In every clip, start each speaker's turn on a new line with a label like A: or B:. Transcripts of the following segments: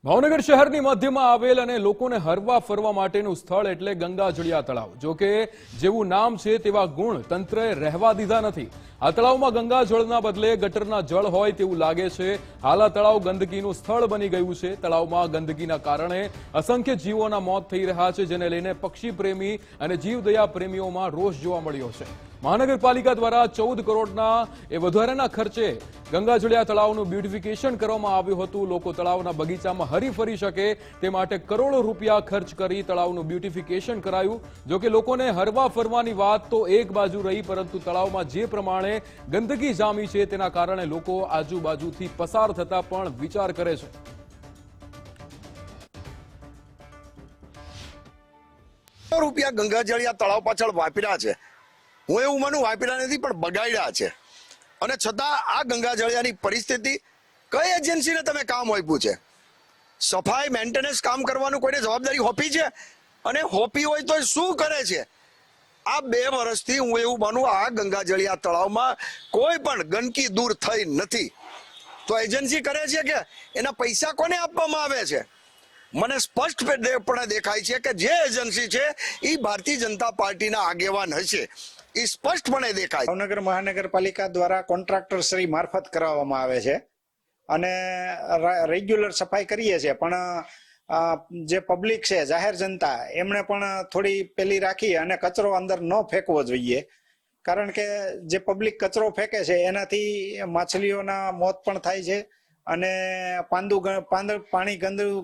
A: ભાવનગર શહેરની મધ્યમાં આવેલ અને લોકોને હરવા ફરવા માટેનું સ્થળ એટલે ગંગાજળિયા તળાવ। જો કે જેવું નામ છે તેવા ગુણ તંત્રએ રહેવા દીધા નથી। આ તળાવમાં ગંગાજળના બદલે ગટરના જળ હોય તેવું લાગે છે। હાલ આ તળાવ ગંદકીનું સ્થળ બની ગયું છે। તળાવમાં ગંદકીના કારણે અસંખ્ય જીવોના મોત થઈ રહ્યા છે, જેને લઈને પક્ષી પ્રેમી અને જીવદયા પ્રેમીઓમાં રોષ જોવા મળ્યો છે। મહાનગરપાલિકા દ્વારા 14 કરોડના વધારાના ખર્ચે ગંગાજળિયા તળાવનું બ્યુટિફિકેશન કરવામાં આવ્યું હતું। લોકો તળાવના બગીચામાં હરી ફરી શકે તે માટે કરોડો રૂપિયા ખર્ચ કરી તળાવનું બ્યુટિફિકેશન કરાયું। જો કે લોકોને હરવા ફરવાની વાત તો એક બાજુ રહી, પરંતુ તળાવમાં જે પ્રમાણે ગંદકી જામી છે તેના કારણે લોકો આજુબાજુથી પસાર થતા પણ વિચાર કરે છે।
B: રૂપિયા ગંગાજળિયા તળાવ પાછળ વાપર્યા છે। હું એવું માનું વાપર્યા નથી, પણ બગાડ્યા છે। અને છતાં આ ગંગાજળિયાની પરિસ્થિતિ કઈ એજન્સીને તમે કામ આપ્યું છે? સફાઈ મેન્ટેનન્સ કામ કરવાનું કોઈને જવાબદારી હોપી છે? અને હોપી હોય તો શું કરે છે? આ 2 વર્ષથી હું એવું માનું આ ગંગાજળિયા તળાવમાં કોઈ પણ ગંદકી દૂર થઈ નથી। તો એજન્સી કરે છે કે એના પૈસા કોને આપવામાં આવે છે? મને સ્પષ્ટપણે દેખાય છે કે જે એજન્સી છે એ ભારતીય જનતા પાર્ટીના આગેવાન હશે, એ સ્પષ્ટપણે દેખાય।
C: ભાવનગર મહાનગરપાલિકા દ્વારા કોન્ટ્રાક્ટર શ્રી મારફત કરાવવામાં આવે છે અને રેગ્યુલર સફાઈ કરીએ છીએ, પણ જે પબ્લિક છે, જાહેર જનતા, એમણે પણ થોડી પેલી રાખી અને કચરો અંદર ન ફેંકવો જોઈએ। કારણ કે જે પબ્લિક કચરો ફેંકે છે એનાથી માછલીઓના મોત પણ થાય છે અને પાણી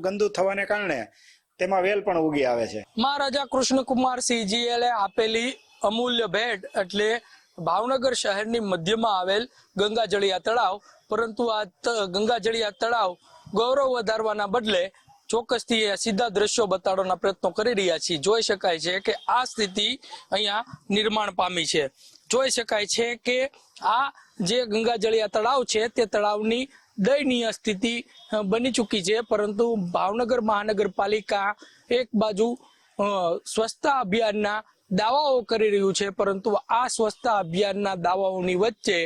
C: ગંદુ થવાને કારણે તેમાં વેલ પણ ઉગી આવે છે।
D: મહારાજા કૃષ્ણકુમારસિંહજીએ આપેલી અમૂલ્ય ભેટ એટલે ભાવનગર શહેરની મધ્યમાં આવેલ ગંગાજળિયા તળાવ, પરંતુ આ ગંગાજળિયા તળાવ ગૌરવ વધારવાના બદલે ચોક્કસથી સીધા દ્રશ્યો બતાડવાના પ્રયત્નો કરી રહ્યા છીએ। જોઈ શકાય છે કે આ સ્થિતિ અહીંયા નિર્માણ પામી છે। જોઈ શકાય છે કે આ જે ગંગાજળિયા તળાવ છે તે તળાવની દયનીય સ્થિતિ બની ચૂકી છે, પરંતુ ભાવનગર મહાનગરપાલિકા એક બાજુ સ્વચ્છતા અભિયાનના દાવાઓ કરી રહ્યું છે, પરંતુ આ સ્વચ્છતા અભિયાનના દાવાઓની વચ્ચે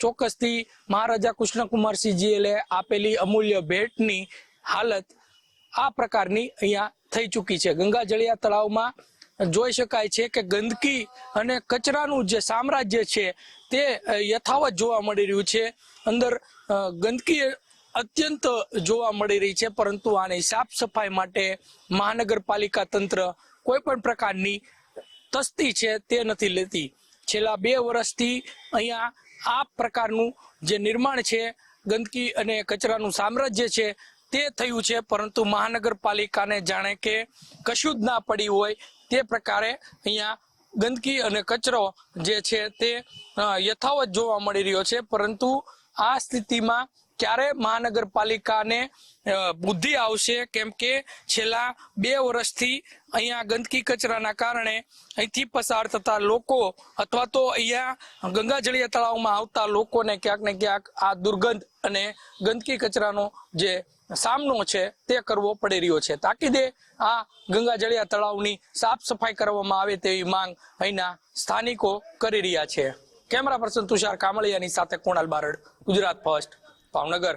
D: ચોક્કસથી મહારાજા કૃષ્ણકુમારસિંહજીએ આપેલી અમૂલ્ય ભેટની હાલત આ પ્રકારની અહીંયા થઈ ચૂકી છે। ગંગાજળિયા તળાવમાં જોઈ શકાય છે કે ગંદકી અને કચરાનું જે સામ્રાજ્ય છે તે યથાવત જોવા મળી રહ્યું છે। અંદર ગંદકી અત્યંત જોવા મળી રહી છે, પરંતુ આની સાફ સફાઈ માટે મહાનગરપાલિકા તંત્ર કોઈ પણ પ્રકારની તસ્તી છે તે નથી લેતી। છેલ્લા 2 વર્ષથી અહીંયા આ પ્રકારનું જે નિર્માણ છે, ગંદકી અને કચરાનું સામ્રાજ્ય છે તે થયું છે, પરંતુ મહાનગરપાલિકાને જાણે કે કશું જ ના પડી હોય તે પ્રકારે અહીંયા ગંદકી અને કચરો જે છે તે યથાવત જોવા મળી રહ્યો છે। પરંતુ આ સ્થિતિમાં ક્યારે મહાનગરપાલિકાને બુદ્ધિ આવશે? કેમ કે છેલ્લા 2 વર્ષથી અહીંયા ગંદકી કચરાના કારણે અહીંથી પસાર થતા લોકો અથવા તો અહીંયા ગંગાજળિયા તળાવમાં આવતા લોકોને ક્યાંક ને ક્યાંક આ દુર્ગંધ અને ગંદકી કચરાનો જે સામનો છે તે કરવો પડી રહ્યો છે। તાકીદે આ ગંગાજળિયા તળાવની સાફ સફાઈ કરવામાં આવે તેવી માંગ અહીંના સ્થાનિકો કરી રહ્યા છે। કેમેરા પર્સન તુષાર કામળિયાની સાથે કુણાલ બારડ, ગુજરાત ફર્સ્ટ, ભાવનગર।